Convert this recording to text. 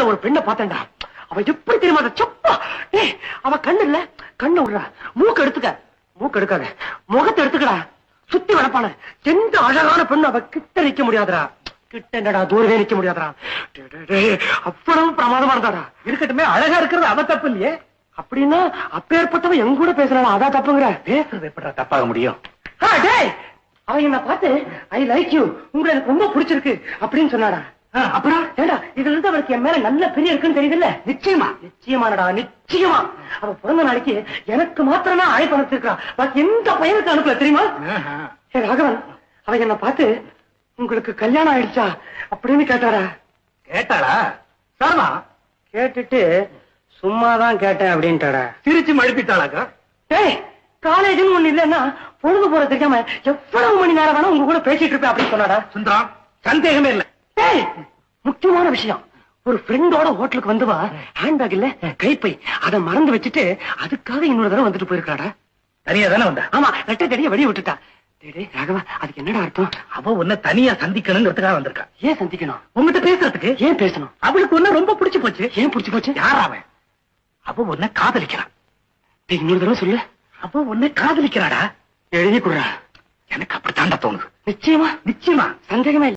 கனவுல ஒரு பெண்ணை பார்த்தேன்டா. அவ எப்படி தெரியுமா சப்பா. அவ கண்ணு இல்ல, கண்ணு விடுறா. மூக்கு எடுக்காத, முகத்தை எடுத்துக்கடா. சுத்தி வளப்பான எந்த அழகான பெண்ணு அவ கிட்ட நிக்க முடியாதுடா. கிட்ட என்னடா தூரவே நிக்க முடியாதுடா. அவ்வளவு பிரமாதமா இருந்தாடா. இருக்கட்டுமே, அழகா இருக்கிறது அவ தப்பு இல்லையே. அப்படின்னா அப்பேற்பட்டவ எங்க கூட பேசுறாளா, அதான் தப்புங்கிற? பேசுறது எப்படா தப்பாக முடியும்? அவ என்ன பார்த்து ஐ லைக் யூ, உங்களை எனக்கு ரொம்ப பிடிச்சிருக்கு அப்படின்னு சொன்னாடா. அப்புறம் ஏடா இதுல இருந்து அவளுக்கு என் மேல நல்ல பெரிய இருக்குன்னு தெரியுதுல்ல? நிச்சயமானடா, நிச்சயமா. அவ பிறந்த நாளைக்கு எனக்கு மாத்திரம் தான் அழைப்பு அனுப்பிச்சிருக்கா. பாக்கி எந்த பையனுக்கு அனுப்பல தெரியுமா? ராகவன் அவ என்ன பார்த்து உங்களுக்கு கல்யாணம் ஆயிடுச்சா அப்படின்னு கேட்டாரா? கேட்டாளா? சாமா கேட்டுட்டு சும்மாதான் கேட்டேன் அப்படின்ட்டாடா. சிரிச்சு மழுப்பிட்டாளாக்கா? காலேஜ்னு ஒண்ணு இல்லன்னா பொழுது போற தெரியாம எவ்வளவு மணி நேரம் வேணா உங்க கூட பேசிட்டு இருப்பேன் அப்படின்னு சொன்னாடா. சுந்தரம், சந்தேகமே இல்ல. முக்கியமான விஷயம், ஒரு ஃப்ரெண்டோட ஹோட்டலுக்கு வந்துவா ஹேண்ட்பேக் இல்ல கைப்பை, அதை மறந்து வச்சுட்டு அதுக்காக இன்னொரு தடவை வந்துட்டு போயிருக்காடா. தனியா தானே வந்தா? ஆமா, ரெட்டை தனியா வெளியே விட்டுட்டா. ராகவா, அதுக்கு என்னடா அர்த்தம்? அவ உன்னை தனியா சந்திக்கணுங்கிறதுக்காக வந்திருக்கா. ஏன் சந்திக்கணும்? உங்ககிட்ட பேசுறதுக்கு. ஏன் பேசணும்? அவளுக்கு ஒன்ன ரொம்ப பிடிச்சு போச்சு. ஏன் பிடிச்சு போச்சு? யார் அவன்? அவ உன்னை காதலிக்கிறான். இன்னொரு தடவை சொல்லு. அவ உன்னை காதலிக்கிறாடா. எழுதி கொடுறா. எனக்கு அப்படித்தாண்டா தோணுது. நிச்சயமா? நிச்சயமா, சந்தேகமே.